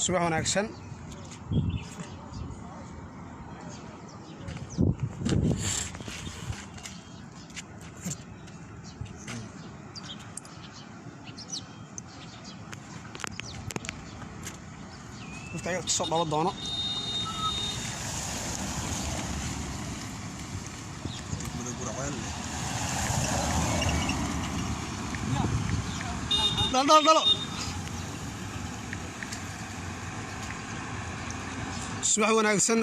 subax wanaagsan dadka soo dhabo doono dalo subax wanaagsan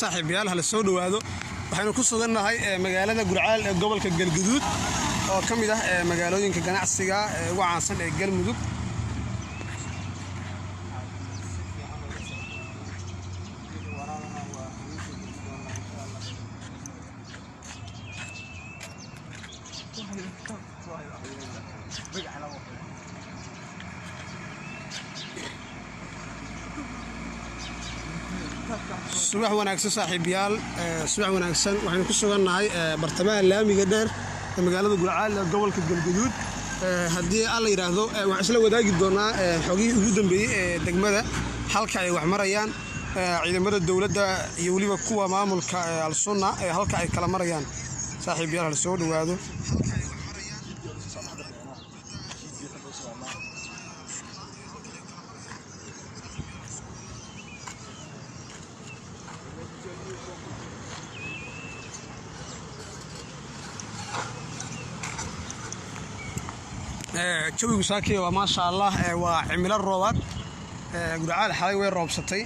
saaxiibayaal hala soo dhawaado waxaynu ku sugannahay magaalada Gurcaal ee gobolka Galgaduud oo kamid ah magaalooyinka ganacsiga ugu caansan ee Galmudug subax wanaagsan saaxiibayaal subax wanaagsan waxaynu ku sugannahay bartamaha laamiga dheer ee magaalada Gurcaal ee gobolka Galgaduud haddii alla yiraahdo waxaan isla wadaagi doonaa xogihii ugu dambeeyay ee degmada halka ay wax marayaan ciidamada dawladda iyo waliba kuwa maamulka al-sunna ee halka ay kala marayaan saaxiibayaal hala soo dhawaado jawigu saakay waa maasha Allah waa cimilo roobaad Gurcaal xalay way roobsatay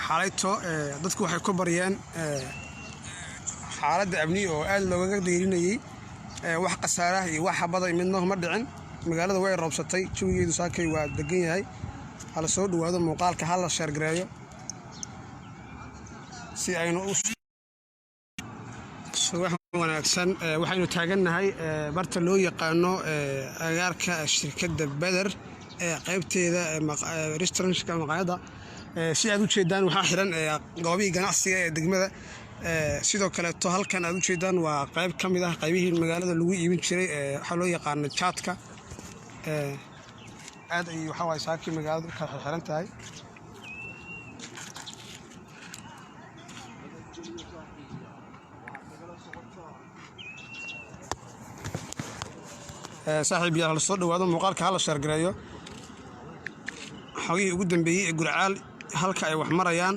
xalayto dadku waxay ku bariyeen xaaladda amni oo aad looga deerinayay wax qasaaraha iyo wax xabada midna ma dhicin magaalada way roobsatay jawigeedu saakay waa degan yahay hala soo dhawaado muuqaalka hala share gareeyo si aynu subax wanaagsan waxaynu taagannahay barta loo yaqaano agaarka shirkadda Badar ee qaybteeda restaurantka maqaayada si aad u jeedaan waxa xiran goobaha ganacsiga ee degmada sidoo kale to halkan aad u jeedaan waa qayb kamid ah qaybihii magaalada lagu iibin jiray waxa loo yaqaan chatka aad ay waxa way saaki magaalada ka xiran tahay saaxiibayaal hala soo dhawaado muuqaalka hala share gareeyo xogihii ugu dambeeyay ee Gurcaal halka ay wax marayaan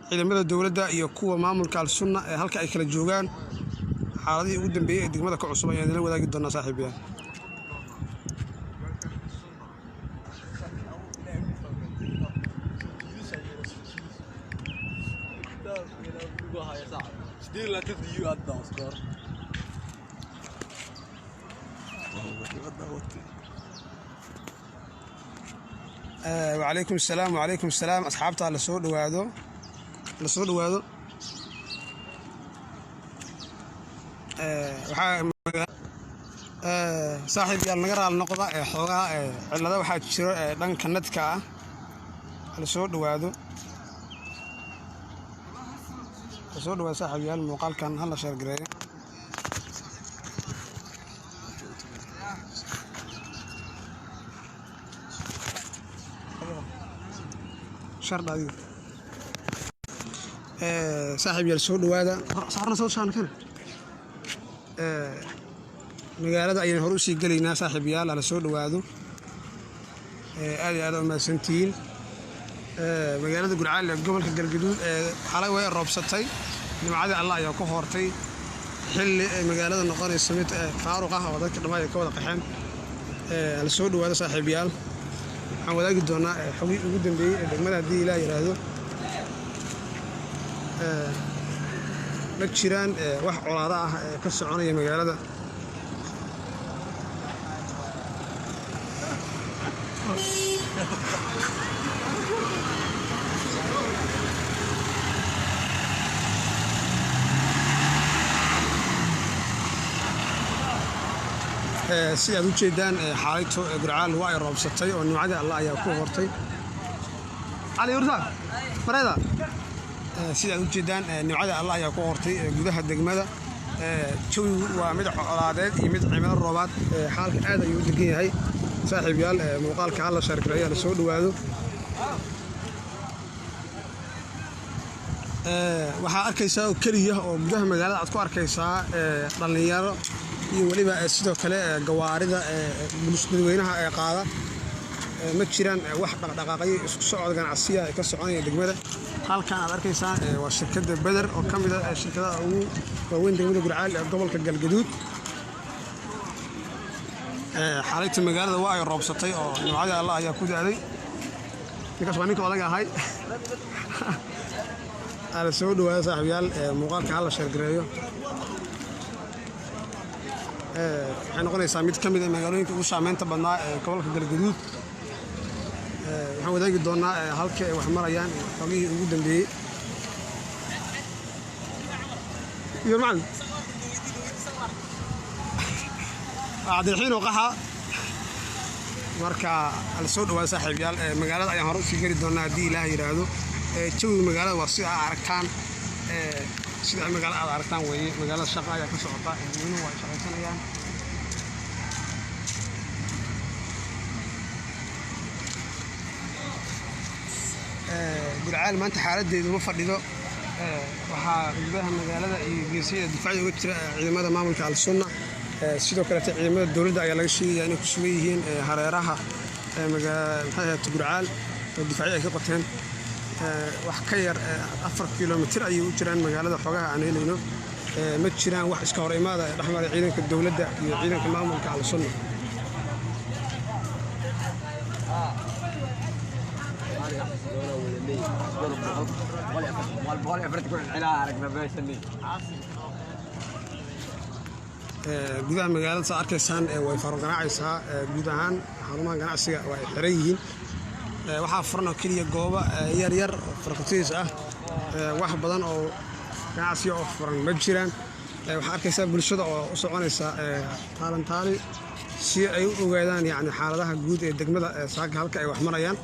ciidamada dawladda iyo kuwa maamulka al-sunna ee halka ay kala joogaan xaaladii ugu dambeeyay ee degmada ka cusub ayaan la wadaagi doonaa saaxiibayaal وعليكم السلام أصحابتها لسود وهذا صاحب يالنقرأ النقطة حوغا على واحد شيء دان كندك لسود وهذا لسود وهذا صاحب يال مقال كان هلا شهر قريب شرط هذه صاحب يالسود وهذا صارنا صوت شان كنا magaalada ayaan hor u sii galeynaa saaxiibayaal ala soo dhawaado aad ma santiin magaalada Gurcaal ee gobolka Galgaduud xalay way roobsatay nimcada Allah ayaa ku hortay xilli magaalada noqonaysa mid faaruq ah oo dadka dhammaan ka wada qaxeen ala soo dhawaado saaxiibayaal waxaan wadaagi doonaa xogii ugu dambeeyay ee degmada hadii Ilaahay yiraahdo ma jiraan wax colaado ah ka soconaya magaalada si aad u jeedaan xaaladda Gurcaal waa ay roobsatay oo nimcada Allah ayaa ku hortay Ali Ursa marada si aad u jeedaan nimcada Allah ayaa ku hortay gudaha degmada jawigu waa mid colaadeed iyo mid cimilo roobaad xaalka aad ayuu u degan yahay saaxiibayaal muuqaalka hal la sheergareeyo la soo dhawaado waxaa arkaysaa oo kaliya oo gudaha magaalada aad ku arkaysaa dhalinyaro iyo waliba sidoo kale gawaarida bulshada ee qaada ma jiraan wax dhaqdhaqaaqyo isku socod ganacsiga ka soconaya degmada halkan aad arkaysaa waa shirkadda Badar oo kamid ah shirkadaha ugu waaweyn degmada Gurcaal ee gobolka Galgaduud xaaladda magaalada waa ay roobsatay oo nimcada Allah ayaa ku daaday ninkaas waa ninka odaga ahay على سود وهذا صاحب يال مقالك على شرقريو waxaan noqonaysaa mid kamid ah magaalooyinka ugu saameynta badnaa ee gobolka Galgaduud waxaan wadaagi doonaa halka ay wax marayaan xogihii ugu dambeeyay iyo macallin عبدالحين وقحة marka على سود وهذا صاحب يال magaalada ayaan hor u sii gari doonaa hadii Ilaahay yiraahdo jawiga magaalada waa sida aragtaan sida magaalada aad aragtaan weeye magaalada shaqo ayaa ka socota inuu waa shaqaysanayaan Gurcaal maanta xaaladeedu ma fadhido waxaa gudaha magaalada iyo geesiyada difaaca uga jira ciidamada maamulka Al-Sunna sidoo kale ciidamada dawladda ayaa laga sheegay inay ku sugan yihiin hareeraha magaalada Gurcaal oo difaaci ay ka qoteen wax ka yar 4 kiiloomitir ayay u jiraan magaalada xogaha aan helayno ma jiraan wax iska hor imaada dhaxmar ciidanka dawladda iyo ciidanka maamulka Al-Sunna gudaha magaalada sa arkaysaan way faro ganaacaysaa guud ahaan xarumaha ganacsiga waa ay xiran yihiin waxaa furan oo kaliya goobo yar yar farqatiis ah wax badan oo ganacsi oo furan ma jiraan waxa arkaysaa bulshada oo u soconaysa taalantaali si ay u ogaadaan yaani xaaladaha guud ee degmada saaka halka ay wax marayaan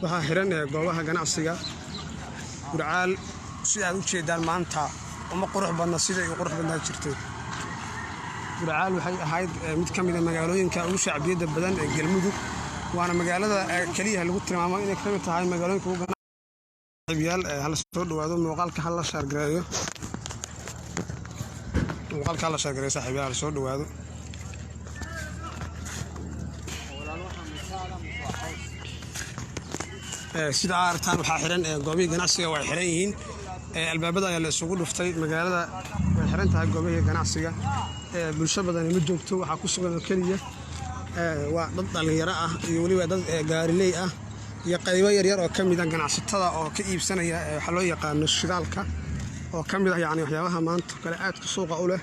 waxa xiran goobaha ganacsiga Gurcaal si aad u jeedaan maanta uma qurux badna sida ay qurux badnaa jirtay Gurcaal waxay ahayd mid kamid ah magaalooyinka ugu shacbiyada badan ee Galmudug waana magaalada kaliya lagu tilmaamo inay ka mid tahay magaalooyinka ugu ganacsiga hal soo dhawaado muuqaalka hal la sheergareeyo saaxiibayaal soo dhawaado sida aragtaan waxaa xiran goobaha ganacsiga way xiran yihiin albaabada ayaa la isugu dhuftay magaalada way xiran tahay goobaha ganacsiga bulsho badan ma joogto waxa ku sugan kaliya waa dad dhalinyaro ah iyo waliba dad gaariley ah iyo qaybo yar yar oo kamid ah ganacsatada oo ka iibsanaya waxa loo yaqaan shidaalka oo kamid ah yaani waxyaabaha maanta kale aad ka suuqa u leh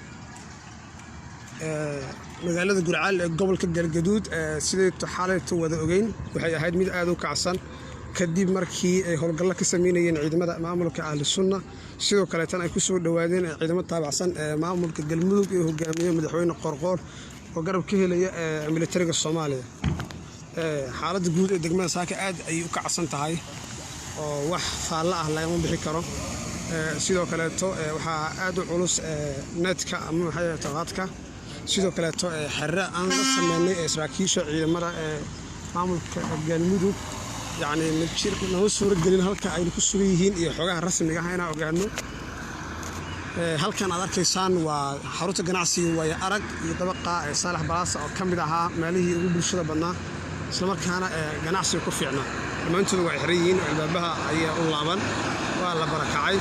magaalada Gurcaal ee gobolka Galgaduud sidoo xaaladdu wada ogeyn waxay ahayd mid aad u kacsan kadib markii ay howlgallo ka sameeyeen ciidamada maamulka Al-Sunna sidoo kale tan ay ku soo dhawaadeen ciidamada taabacsan maamulka Galmudug ee hogaamiye madaxweyne Qorqoor oo garab ka helaya militariga Soomaaliya xaaladda guud ee degmada saaka aad ay u kacsan tahay oo wax faalla ah laga bixi karo sidoo kale waxa aad u culus netka ama waxay taaqadka sidoo kale xirra aan la sameeyay saraakiisha ciidamada maamulka Galmudug يعني مجير نو سورة قليل هالك أي كسر يهين يحوجها رسمي هنا وجانو هالك أنا ذاك إنسان وحروت الجناسي ويأرق يتبقى صالح براس أو كم بدها ماليه يقول بالشدة بنا سلمر كان جناسي وكفينا لما أنتوا وعحريين بها أي الله ولا بركة عيد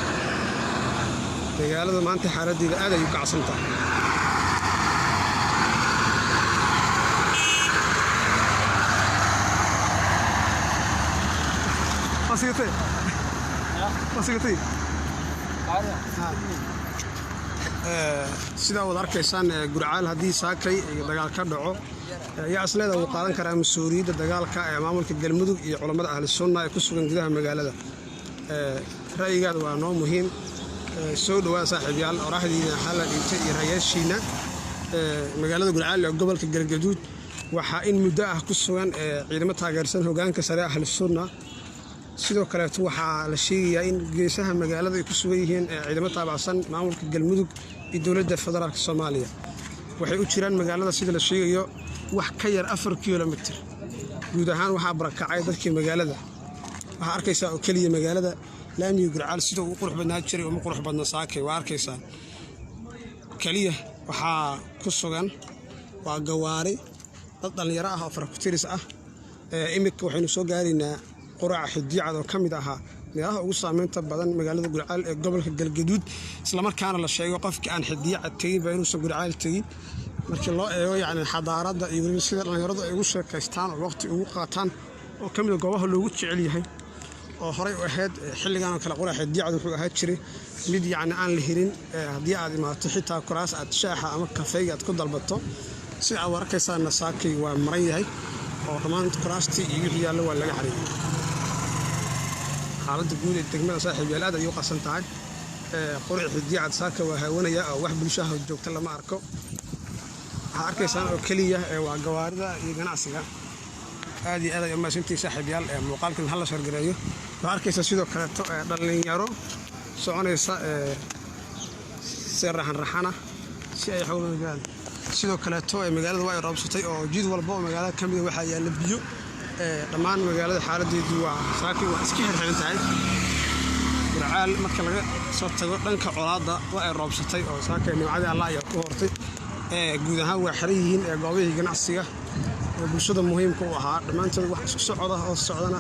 رجال ما أنت حردي هذا يقع صمتا وصيتي sida wada arkaysaan Gurcaal hadii saakay dagaal ka dhaco ayaa asleeda uu qaadan karaa mas'uuliyadda dagaalka ee maamulka Galmudug iyo culimada ahli sunna ee ku sugan gudaha magaalada ra'yigaadu waa noo muhiim soo dhawaad saaxiibayaal oraahdiina xalal inta iyo raayashiina magaalada Gurcaal ee gobolka Galgaduud waxa in muddo ah ku sugan ciidamada taageersan hoggaanka sare ahli sunna sidoo kale waxa la sheegayaa in geesaha magaalada ay ku sugan yihiin ciidamada taabacsan maamulka Galmudug iyo dawladda federaalka Soomaaliya waxay u jiraan magaalada sida la sheegayo wax ka yar 4 kilomitir guud ahaan waxaa barakacay dadkii magaalada. waxaa arkaysaa oo keliya magaalada laamiga Gurceel sida uu qurux badnaa jiray uma qurux badna saakay. waa arkaysaa keliya waxaa ku sugan waa gawaari dad dhalinyaro ah oo farakutiris ah. imika waxaynu soo gaaraynaa quraca Xidiicad oo ka mid ahaa meelaha ugu saameynta badan magaalada Gurceel ee gobolka Galgaduud, isla markaana la sheego qofka aan Xidiicad tagin baa inuusan Gurceel tagin. markii loo eego yacni xadaarada iyo weliba sida dhalinyaradu ay ugu sheekaystaan oo waqti ugu qaataan oo ka mid ah goobaha loogu jecel yahay oo horey u ahayd xilligan oo kale. quraca Xidiicad wuxuu ahaa jiray mid yacni aan la hirin haddii aad imaato xitaa kuraas aad shaaxa ama kafeega aad ku dalbato. si aad arkaysaana saakay waa maran yahay oo dhammaan kuraastii iyo wixii yaallo waa laga xariiriyay. xaaladda guud ee degmada saaxiibayaal aad ayuu qasan tahay. quraca Xidiicad saaka waa haawanaya oo wax bulshada joogta lama arko. waxaa arkaysaan oo keliya waa gawaarida iyo ganacsiga. aad iyo aad ay u maasantihiin saaxiibayaal muuqaalkan hal la shargareeyo. waxaa arkaysaa sidoo kaleeto dhalinyaro soconaysa si raxan-raxana si ay xoolo gaadhaan. sidoo kaleeto magaalada waa ay roobsatay oo jid walba oo magaalada ka mid ah waxaa yaalla biyo. dhammaan magaalada xaaladeedu waa saakay waa iska xirxiran tahay. Gurceel marka laga soo tago dhanka colaadda waa ay roobsatay oo saakay nimcadii Allah ayaa ku hortay. guud ahaan waa xiran yihiin goobihii ganacsiga oo bulshada muhiimka u ahaa dhammaantood wax isku socda oo socdana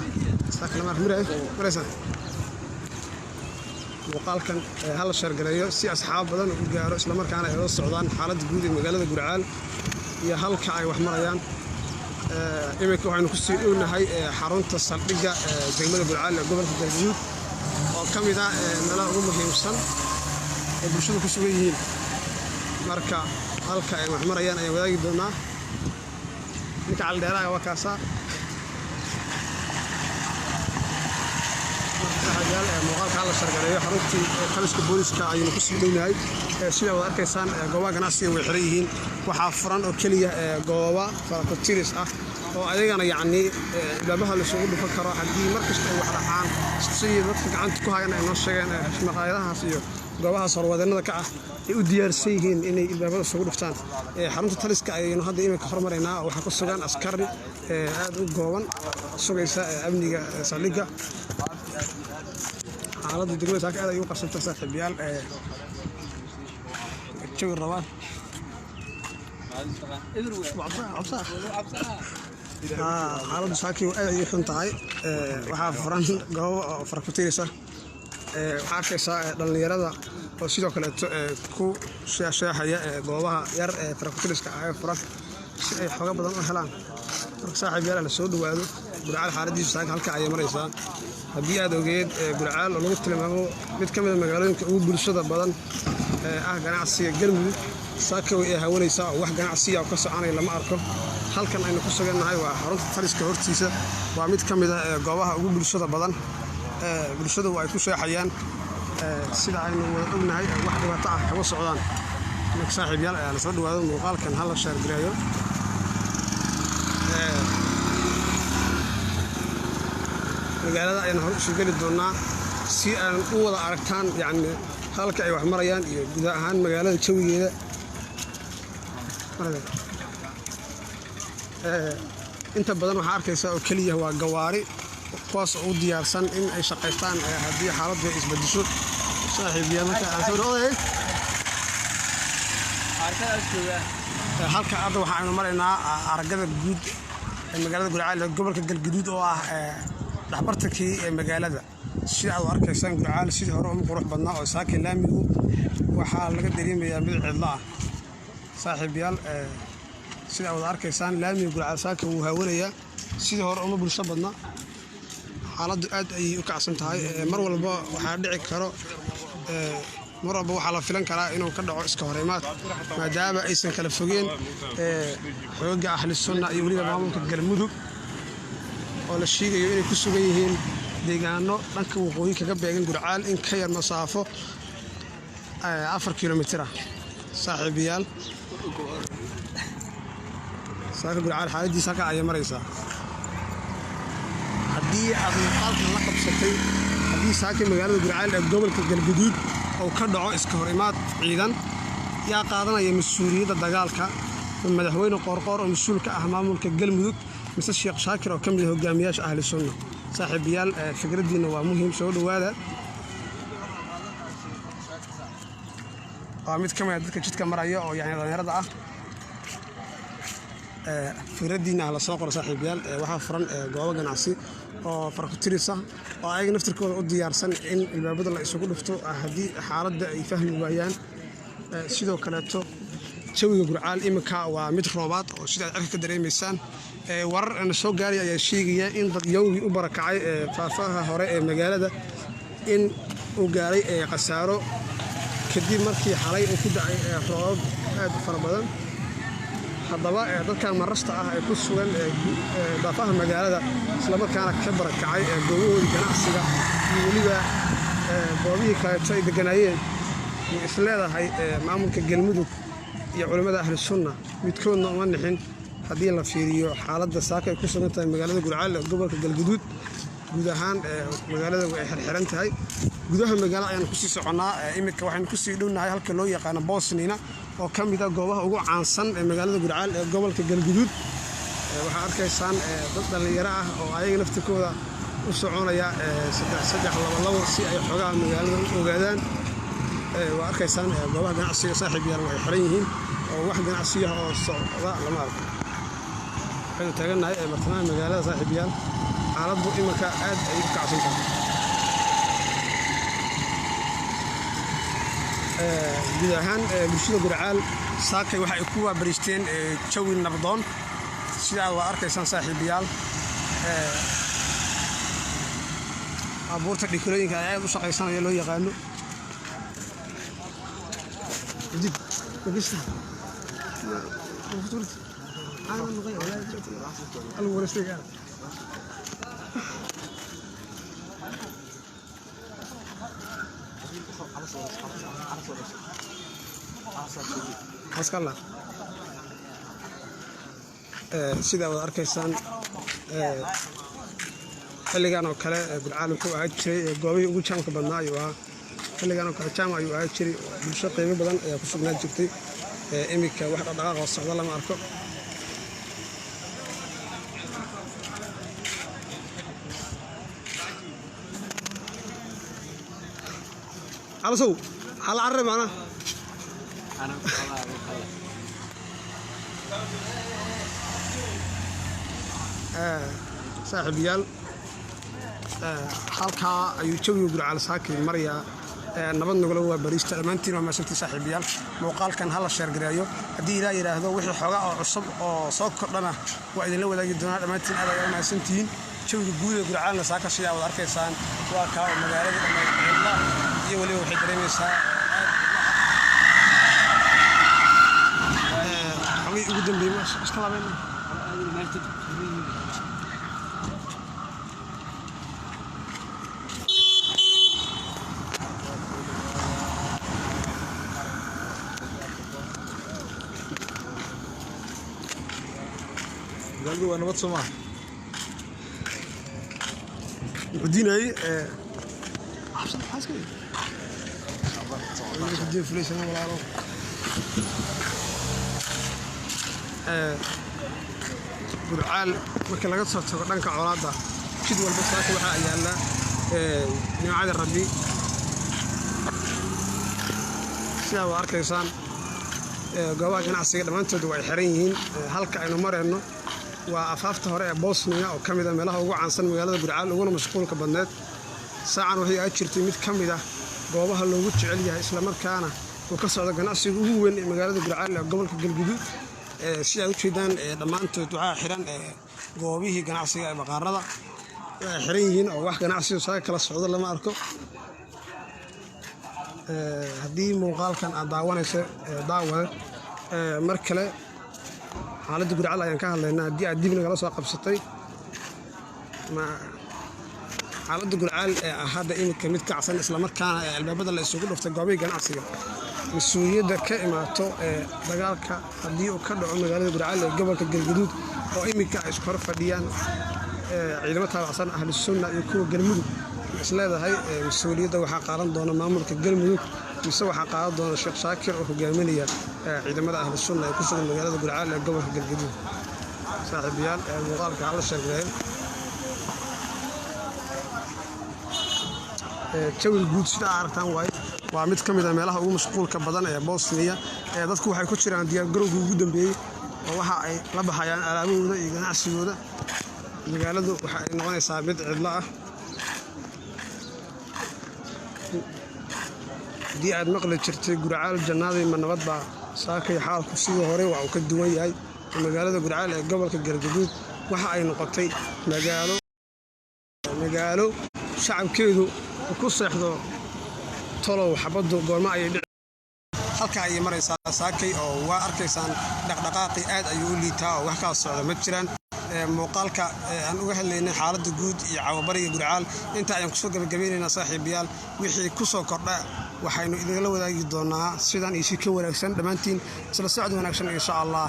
saakay maraysan. muuqaalkan hal shargareeyo si asxaab badan u gaaro isla markaana ay la socdaan xaaladda guud ee magaalada Gurceel iyo halka ay wax marayaan. imika waxaynu ku sii dhownahay xarunta saldhigga degmada Gurceel ee gobolka Galgaduud oo ka mid ah meelaha ugu muhiimsan ee bulshada ku sugan yihiin. marka halka ay wax marayaan ayaan wadaagi doonaa. ninka caldheeraha waa kaasa muuqaalka la shargareeyo xaruntii taliska booliska ayaynu ku sii dhownahay. sida aad arkaysaan goobaha ganacsiga way xiran yihiin. waxaa furan oo keliya gooba farakutiris ah oo ayagana yacni ilaabaha la isugu dhufan karo haddii markasta ay wax dhacaan. sidii dadka gacanta ku hayan ay noo sheegeen maqaayadahaas iyo goobahaas horwadeenada ka ah ay u diyaarsan yihiin inay ilbaabada isugu dhuftaan. xarunta taliska ayaynu hadda imika hormaraynaa. waxaa ku sugan askari aad u gooban sugaysa amniga saldhigga. xaaladda degmada saaka aad ayuu u qarsantay saaxiibayaal. jawi rabaan xaaladdu saaki aad ayay xun tahay. waxaa furan goobo farakutiris ah. waxaa arkaysaa dhalinyarada oo sidoo kaleeto ku sheexaya goobaha yar ee farakutiriska ah ee furan si ay xooga badan u helaan. marka saaxiibayaal la soo dhawaado Gurceel xaaladiisu saaka halka ayay maraysaa. haddii aad ogeed Gurceel oo lagu tilmaamo mid ka mid ah magaalooyinka ugu bulshada badan ah ganacsiga Galmudug, saaka way haawanaysaa oo wax ganacsiga oo ka soconaya lama arko. halkan aynu ku sugannahay waa xarunta taliska hortiisa. waa mid ka mid ah goobaha ugu bulshada badan. bulshadu ay ku sheexayaan sida aynu wada ognahay wax dhibaato ah kama socdaan. marka saaxiibayaal la soo dhawaado muuqaalkan hal la shargareeyo. magaalada ayaan hor isu geli doonaa si aan u wada aragtaan yacni halka ay wax marayaan iyo guud ahaan magaalada jawigeeda. inta badan waxaa arkaysaa oo keliya waa gawaari kuwaas oo u diyaarsan in ay shaqaystaan haddii xaaladdu ay isbedesho. saaxiibayaal marka aan soo dhawaado halka hadda waxaanu maraynaa aragada guud ee magaalada Gurceel ee gobolka Galgaduud oo ah dhaxbartankii ee magaalada. sida aad arkaysaan Gurceel sidii hore uma qurux badnaa oo saakay laamigu waxaa laga dareemayaa mid cidlo ah. saaxiibayaal sida aad arkaysaan laamiga Gurceel saaka wuu haawanayaa sidii hore uma bulsho badna. xaaladdu aad ayay u kacsan tahay. mar walba waxaa dhici karo mar walba waxaa la filan karaa inuu ka dhaco iska horimaad maadaama aysan kala fogeen xoogga ahli sunna iyo weliba maamulka Galmudug oo la sheegayo inay ku sugan yihiin deegaano dhanka waqooyi kaga beegan Gurceel in ka yar masaafo 4 kilomitir ah. saaxiibayaal saaka Gurceel xaaladiisa halka ayay maraysaa. haddii aad muuqaalkan la qabsatay haddii saaka magaalada Gurceel ee gobolka Galgaduud oo ka dhaco iska horimaad ciidan yaa qaadanaya mas'uuliyadda dagaalka madaxweyne qoorqoor oo mas'uul ka ah maamulka galmudug mise sheekh shaakir oo ka mid ah hogaamiyaasha ahli sunna saaxiibayaal fikradiina waa muhiim soo dhawaada waa mid ka mid ah dadka jidka maraya oo yani dhalinyarada ah fikradiina la soo qoro saaxiibayaal waxaa furan goobo ganacsi oo farqutiris ah oo ayaga naftirkooda u diyaarsan in albaabada la isugu dhufto haddii xaaladda ay fahmi waayaan sidoo kaleeto jawiga Gurceel imika waa mid roobaad oo sida aad ka dareemaysaan warar aan soo gaaray ayaa sheegaya in dad yowgi u barakacay faafaha hore ee magaalada in uu gaaray qasaaro kadib markii xalay uu ku dhacay roob aad u fara badan haddaba dadkan marasta ah ay ku sugan daafaha magaalada isla markaana ka barakacay goobahoodii ganacsiga iyo weliba goobihii kaleeto ay deganaayeen isleedahay maamulka galmudug iyo culimada ahli sunna midkoodna uma nixin haddii la fiiriyo xaaladda saaka ay ku sugan tahay magaalada Gurceel ee gobolka Galgaduud guud ahaan magaalada way xirxiran tahay gudaha magaalada ayaan ku sii soconaa imika waxaan ku sii dhownahay halka loo yaqaan Boosniina oo ka mid ah goobaha ugu caansan ee magaalada Gurceel ee gobolka Galgaduud waxaa arkaysaan dad dhalinyaro ah oo ayaga naftirkooda u soconaya saddex labo si ay xogaha magaalada u ogaadaan waa arkaysaan goobaha ganacsiga saaxiibayaal way xiran yihiin oo wax ganacsi ah oo socda lama arko waxaynu taaganahay bartamaha magaalada saaxiibayaal xaaladdu iminka aad ay u kacsan tahay guud ahaan bulshada Gurceel saakay waxa ay ku waabariisteen jawi nabdoon sida aad arkaysaan saaxiibayaal abuurta dhikrooyinka aad u shaqaysanaya loo yaqaano جديد بقشة وفطرت أنا مغير ولا الأول استيقظ حسك الله سيدا وأركيسان اللي كانوا كلا بالعالم هو عايش قوي وجههم كبرنا أيوة xilligan ka jaam ayuu aad jiray bulsho qiimo badan ayaa ku sugnaan jirtay imika wax dhaqdhaqaaq oo socda lama arko alasow hal arre maana saaxiibayaal halkaa ayuu jawiga Gurceel saakay marayaa nabad nagula waa bariista dhammaantiin waa maasantii saaxiibayaal muuqaalkan hala sheer gareeyo haddii ilaa yiraahdo wixii xogaa oo cusub oo soo kordhana waa idinla wadaagi doonaa dhammaantiin aad ay maasantiin jawiga guud ee Gurceelna saaka sida aad arkaysaan waa ka magaalada dhammaanteedna iyo waliba waxay dareemaysaa xogaa ugu dambeeyay iska laabeen قالوا أنا بتصمع وديناي حسن حاسكي بدي فلوس أنا ولا أروح Gurceel marka laga soo tago dhanka colaadda jid walba saaka waxa ay yaala nimcada rabbi sida aad arkaysaan goobaha ganacsiga dhammaantood way xiran yihiin halka aynu marayno waa afaafta hore ee Boosniya oo kamid ah meelaha ugu caansan magaalada Gurceel uguna mashquulka badneed saacan waxay aad jirtay mid kamid ah goobaha loogu jecel yahay isla markaana uu ka socdo ganacsiga ugu weyn ee magaalada Gurceel ee gobolka Galgaduud si ay u jeedaan dhammaantood waxa xiran goobihii ganacsiga ee baqaarada way xiran yihiin oo wax ganacsiga saaka kala socdo lama arko haddii muuqaalkan aad daawanayso daawada mar kale xaaladda Gurceel ayaan ka hadlaynaa haddii aad dib nagala soo qabsatay xaaladda Gurceel hadda imika mid kacsan isla markaana albaabada la isugu dhuftay goobihii ganacsiga مسؤولية كائماتو دجالك هديه وكذا عمل برعلة قبل كجلدود أو إمي كأسكار فديان عندما ترى أصلا أهل السنة يكونوا جلمود isleedahay mas-uuliyadda waxaa qaadan doona maamulka galmudug mise waxaa qaadan doona sheekh shaakir oo hogaaminaya ciidamada ahlu sunna ee ku sugan magaalada gurceel ee gobolka galgaduud saaxiibayaal muuqaalka hala sheegay jawiga guud sida aragtaan waa mid ka mid ah meelaha ugu mashquulka badan ee Bosnia dadku waxay ku jiraan diyaargarowgii ugu dambeeyay oo waxa ay la baxayaan alaabahooda iyo ganacsigooda magaaladu waxa ay noqonaysaa mid cidla ah haddii aad maqli jirtay Gurceel jannadii ma nabad baa saakay xaalku sidii hore waa uu ka duwan yahay magaalada Gurceel ee gobolka Galgaduud waxa ay noqotay magaalo shacabkeedu ku seexdo tolow xabadu goorma ay halka ay maraysaa saakay oo waa arkaysaan dhaqdhaqaaqi aad ayuu u liitaa oo wax ka socda ma jiraan muuqaalka aan uga hadlaynay xaaladda guud iyo cawabariga Gurceel inta ayaan kusoo gabagabaynaynaa saaxiibayaal wixii ku soo kordha waxaynu idinla wadaagi doonaa sidan iyo si ka wanaagsan dhammaantiin isla socod wanaagsan insha Allah